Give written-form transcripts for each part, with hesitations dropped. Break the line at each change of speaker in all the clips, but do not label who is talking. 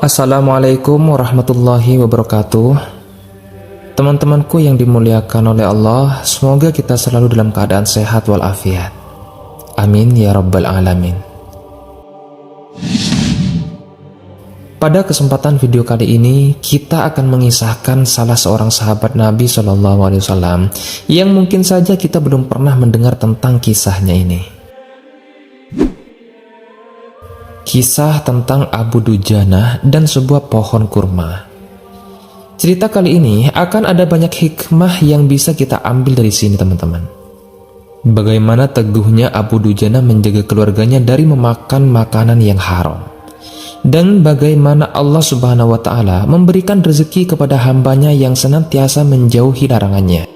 Assalamualaikum warahmatullahi wabarakatuh. Teman-temanku yang dimuliakan oleh Allah, semoga kita selalu dalam keadaan sehat walafiat. Amin ya rabbal alamin. Pada kesempatan video kali ini, kita akan mengisahkan salah seorang sahabat Nabi SAW yang mungkin saja kita belum pernah mendengar tentang kisahnya ini. Kisah tentang Abu Dujanah dan sebuah pohon kurma. Cerita kali ini akan ada banyak hikmah yang bisa kita ambil dari sini, teman-teman. Bagaimana teguhnya Abu Dujanah menjaga keluarganya dari memakan makanan yang haram, dan bagaimana Allah Subhanahu wa Ta'ala memberikan rezeki kepada hambanya yang senantiasa menjauhi larangannya.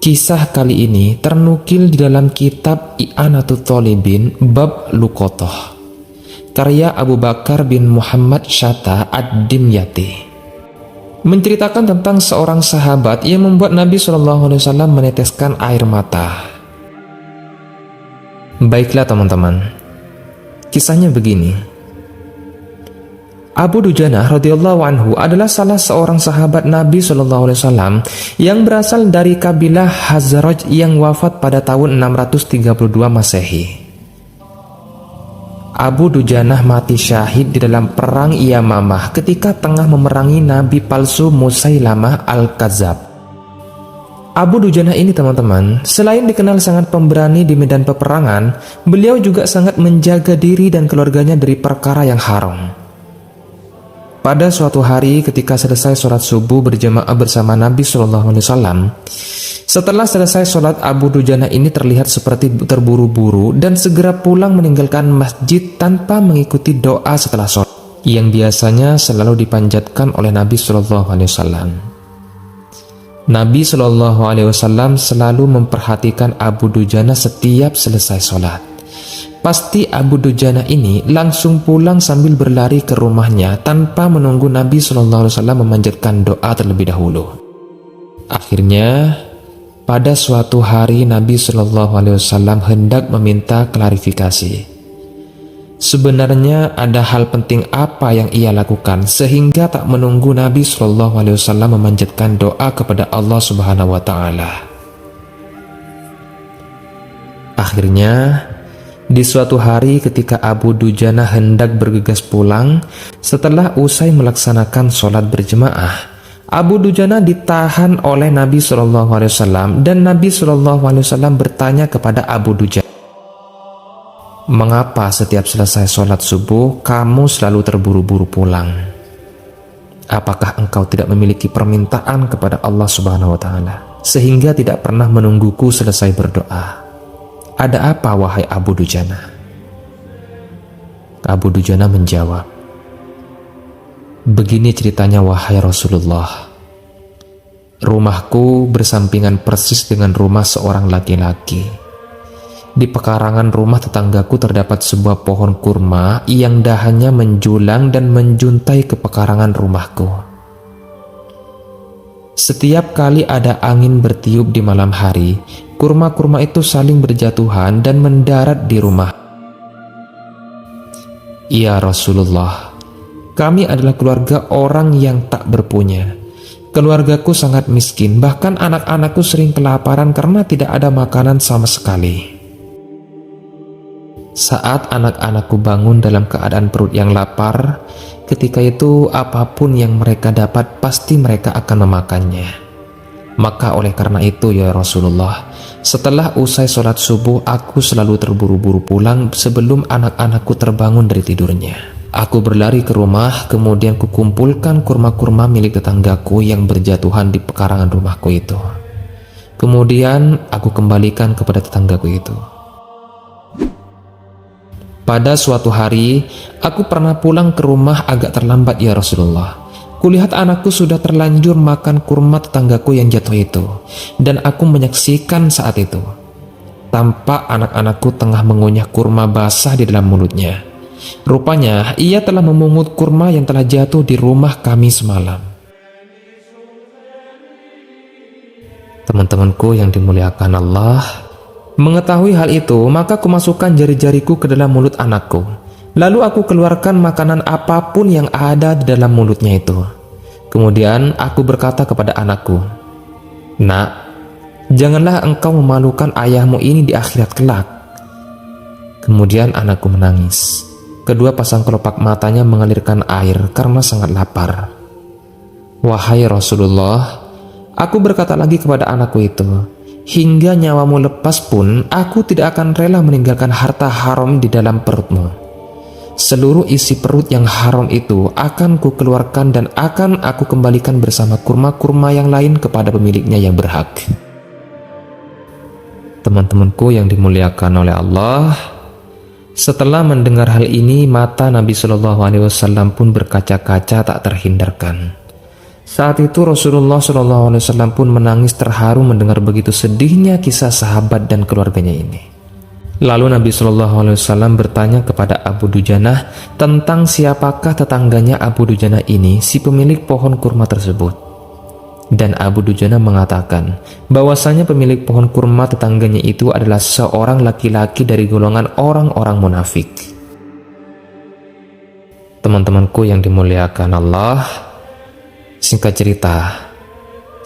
Kisah kali ini ternukil di dalam kitab I'anatul Thalibin bab Luqathah, karya Abu Bakar bin Muhammad Shatta ad-Dimyati, menceritakan tentang seorang sahabat yang membuat Nabi SAW meneteskan air mata. Baiklah teman-teman, kisahnya begini. Abu Dujanah radhiyallahu anhu adalah salah seorang sahabat Nabi SAW yang berasal dari kabilah Khazraj yang wafat pada tahun 632 Masehi. Abu Dujanah mati syahid di dalam perang Yamamah ketika tengah memerangi nabi palsu Musailamah al-Kadzab. Abu Dujanah ini, teman-teman, selain dikenal sangat pemberani di medan peperangan, beliau juga sangat menjaga diri dan keluarganya dari perkara yang haram. Pada suatu hari ketika selesai sholat subuh berjamaah bersama Nabi SAW, setelah selesai sholat, Abu Dujanah ini terlihat seperti terburu-buru dan segera pulang meninggalkan masjid tanpa mengikuti doa setelah sholat yang biasanya selalu dipanjatkan oleh Nabi SAW. Nabi SAW selalu memperhatikan Abu Dujanah setiap selesai sholat. Pasti Abu Dujanah ini langsung pulang sambil berlari ke rumahnya tanpa menunggu Nabi SAW memanjatkan doa terlebih dahulu. Akhirnya, pada suatu hari Nabi SAW hendak meminta klarifikasi. Sebenarnya ada hal penting apa yang ia lakukan sehingga tak menunggu Nabi SAW memanjatkan doa kepada Allah Subhanahu wa Ta'ala. Akhirnya, di suatu hari ketika Abu Dujanah hendak bergegas pulang setelah usai melaksanakan sholat berjemaah, Abu Dujanah ditahan oleh Nabi SAW dan Nabi SAW bertanya kepada Abu Dujanah, "Mengapa setiap selesai sholat subuh kamu selalu terburu-buru pulang? Apakah engkau tidak memiliki permintaan kepada Allah Subhanahu wa Ta'ala sehingga tidak pernah menungguku selesai berdoa? Ada apa wahai Abu Dujanah?" Abu Dujanah menjawab, "Begini ceritanya wahai Rasulullah. Rumahku bersampingan persis dengan rumah seorang laki-laki. Di pekarangan rumah tetanggaku terdapat sebuah pohon kurma yang dahannya menjulang dan menjuntai ke pekarangan rumahku. Setiap kali ada angin bertiup di malam hari, kurma-kurma itu saling berjatuhan dan mendarat di rumah. Ya Rasulullah, kami adalah keluarga orang yang tak berpunya. Keluargaku sangat miskin, bahkan anak-anakku sering kelaparan karena tidak ada makanan sama sekali. Saat anak-anakku bangun dalam keadaan perut yang lapar, ketika itu apapun yang mereka dapat pasti mereka akan memakannya. Maka oleh karena itu ya Rasulullah, setelah usai sholat subuh aku selalu terburu-buru pulang sebelum anak-anakku terbangun dari tidurnya. Aku berlari ke rumah, kemudian kukumpulkan kurma-kurma milik tetanggaku yang berjatuhan di pekarangan rumahku itu. Kemudian aku kembalikan kepada tetanggaku itu. Pada suatu hari, aku pernah pulang ke rumah agak terlambat ya Rasulullah. Kulihat anakku sudah terlanjur makan kurma tetanggaku yang jatuh itu, dan aku menyaksikan saat itu. Tampak anak-anakku tengah mengunyah kurma basah di dalam mulutnya. Rupanya ia telah memungut kurma yang telah jatuh di rumah kami semalam. Teman-temanku yang dimuliakan Allah, mengetahui hal itu, maka kumasukkan jari-jariku ke dalam mulut anakku. Lalu aku keluarkan makanan apapun yang ada di dalam mulutnya itu. Kemudian aku berkata kepada anakku, "Nak, janganlah engkau memalukan ayahmu ini di akhirat kelak." Kemudian anakku menangis. Kedua pasang kelopak matanya mengalirkan air karena sangat lapar. "Wahai Rasulullah," aku berkata lagi kepada anakku itu, "hingga nyawamu lepas pun aku tidak akan rela meninggalkan harta haram di dalam perutmu. Seluruh isi perut yang haram itu akan kukeluarkan dan akan aku kembalikan bersama kurma-kurma yang lain kepada pemiliknya yang berhak." Teman-temanku yang dimuliakan oleh Allah, setelah mendengar hal ini, mata Nabi Shallallahu Alaihi Wasallam pun berkaca-kaca tak terhindarkan. Saat itu Rasulullah Shallallahu Alaihi Wasallam pun menangis terharu mendengar begitu sedihnya kisah sahabat dan keluarganya ini. Lalu Nabi Shallallahu Alaihi Wasallam bertanya kepada Abu Dujanah tentang siapakah tetangganya Abu Dujanah ini, si pemilik pohon kurma tersebut. Dan Abu Dujanah mengatakan bahwasanya pemilik pohon kurma tetangganya itu adalah seorang laki-laki dari golongan orang-orang munafik. Teman-temanku yang dimuliakan Allah, singkat cerita,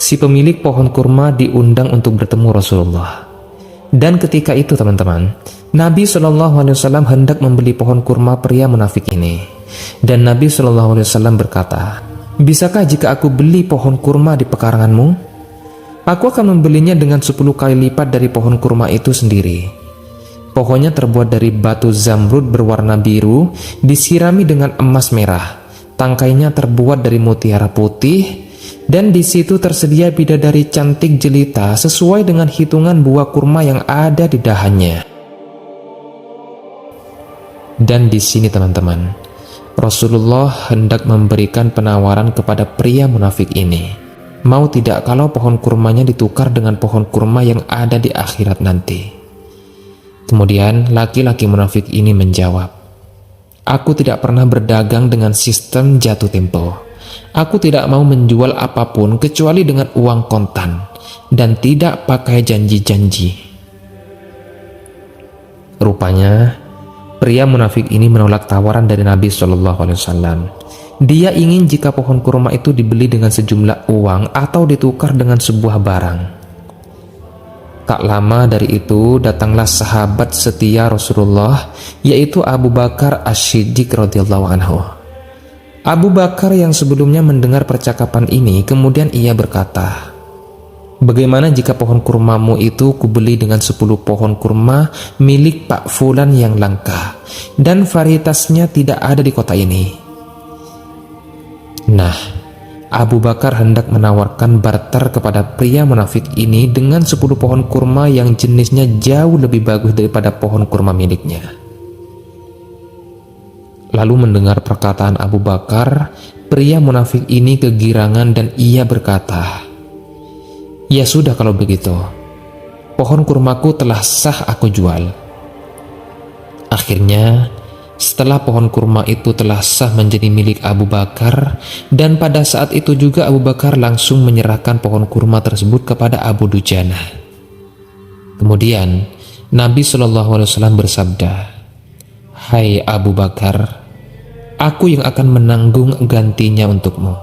si pemilik pohon kurma diundang untuk bertemu Rasulullah. Dan ketika itu teman-teman, Nabi SAW hendak membeli pohon kurma pria munafik ini. Dan Nabi SAW berkata, "Bisakah jika aku beli pohon kurma di pekaranganmu? Aku akan membelinya dengan 10 kali lipat dari pohon kurma itu sendiri. Pohonnya terbuat dari batu zamrud berwarna biru, disirami dengan emas merah. Tangkainya terbuat dari mutiara putih, dan di situ tersedia bidadari cantik jelita sesuai dengan hitungan buah kurma yang ada di dahannya." Dan di sini teman-teman, Rasulullah hendak memberikan penawaran kepada pria munafik ini. Mau tidak kalau pohon kurmanya ditukar dengan pohon kurma yang ada di akhirat nanti. Kemudian laki-laki munafik ini menjawab, "Aku tidak pernah berdagang dengan sistem jatuh tempo. Aku tidak mau menjual apapun kecuali dengan uang kontan dan tidak pakai janji-janji." Rupanya pria munafik ini menolak tawaran dari Nabi Shallallahu Alaihi Wasallam. Dia ingin jika pohon kurma itu dibeli dengan sejumlah uang atau ditukar dengan sebuah barang. Tak lama dari itu datanglah sahabat setia Rasulullah, yaitu Abu Bakar As-Siddiq radhiyallahu anhu. Abu Bakar yang sebelumnya mendengar percakapan ini, kemudian ia berkata, "Bagaimana jika pohon kurmamu itu kubeli dengan 10 pohon kurma milik Pak Fulan yang langka dan varietasnya tidak ada di kota ini?" Nah, Abu Bakar hendak menawarkan barter kepada pria munafik ini dengan 10 pohon kurma yang jenisnya jauh lebih bagus daripada pohon kurma miliknya. Lalu mendengar perkataan Abu Bakar, pria munafik ini kegirangan dan ia berkata, "Ya sudah kalau begitu, pohon kurmaku telah sah aku jual." Akhirnya, setelah pohon kurma itu telah sah menjadi milik Abu Bakar, dan pada saat itu juga Abu Bakar langsung menyerahkan pohon kurma tersebut kepada Abu Dujanah. Kemudian Nabi SAW bersabda, "Hai Abu Bakar, aku yang akan menanggung gantinya untukmu."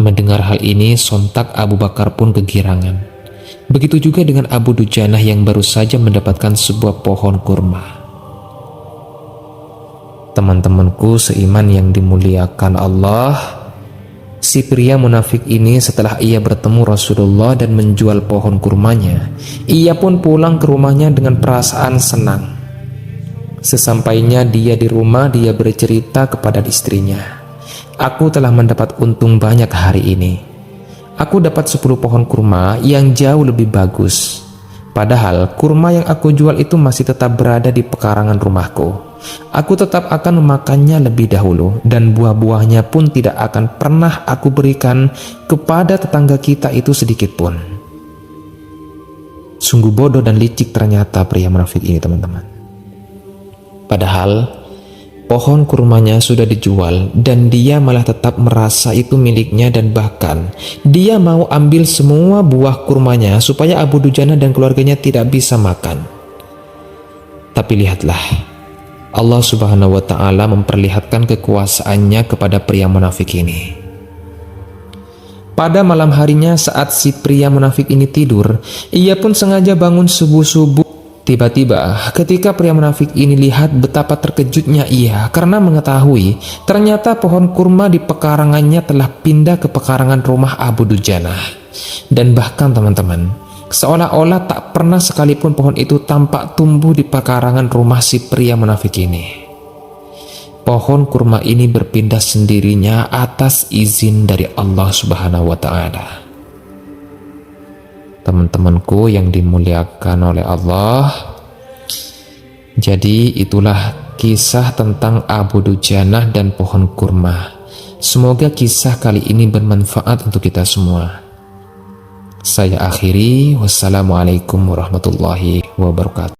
Mendengar hal ini, sontak Abu Bakar pun kegirangan. Begitu juga dengan Abu Dujanah yang baru saja mendapatkan sebuah pohon kurma. Teman-temanku seiman yang dimuliakan Allah, si pria munafik ini setelah ia bertemu Rasulullah dan menjual pohon kurmanya, ia pun pulang ke rumahnya dengan perasaan senang. Sesampainya dia di rumah, dia bercerita kepada istrinya, "Aku telah mendapat untung banyak hari ini. Aku dapat 10 pohon kurma yang jauh lebih bagus. Padahal kurma yang aku jual itu masih tetap berada di pekarangan rumahku. Aku tetap akan memakannya lebih dahulu, dan buah-buahnya pun tidak akan pernah aku berikan kepada tetangga kita itu sedikit pun." Sungguh bodoh dan licik ternyata pria munafik ini, teman-teman. Padahal pohon kurmanya sudah dijual dan dia malah tetap merasa itu miliknya, dan bahkan dia mau ambil semua buah kurmanya supaya Abu Dujanah dan keluarganya tidak bisa makan. Tapi lihatlah, Allah Subhanahu wa Ta'ala memperlihatkan kekuasaannya kepada pria munafik ini. Pada malam harinya saat si pria munafik ini tidur, ia pun sengaja bangun subuh-subuh. Tiba-tiba ketika pria munafik ini lihat, betapa terkejutnya ia karena mengetahui ternyata pohon kurma di pekarangannya telah pindah ke pekarangan rumah Abu Dujanah. Dan bahkan teman-teman, seolah-olah tak pernah sekalipun pohon itu tampak tumbuh di pekarangan rumah si pria munafik ini. Pohon kurma ini berpindah sendirinya atas izin dari Allah Subhanahu wa Ta'ala. Teman-temanku yang dimuliakan oleh Allah, jadi itulah kisah tentang Abu Dujanah dan pohon kurma. Semoga kisah kali ini bermanfaat untuk kita semua. Saya akhiri, wassalamualaikum warahmatullahi wabarakatuh.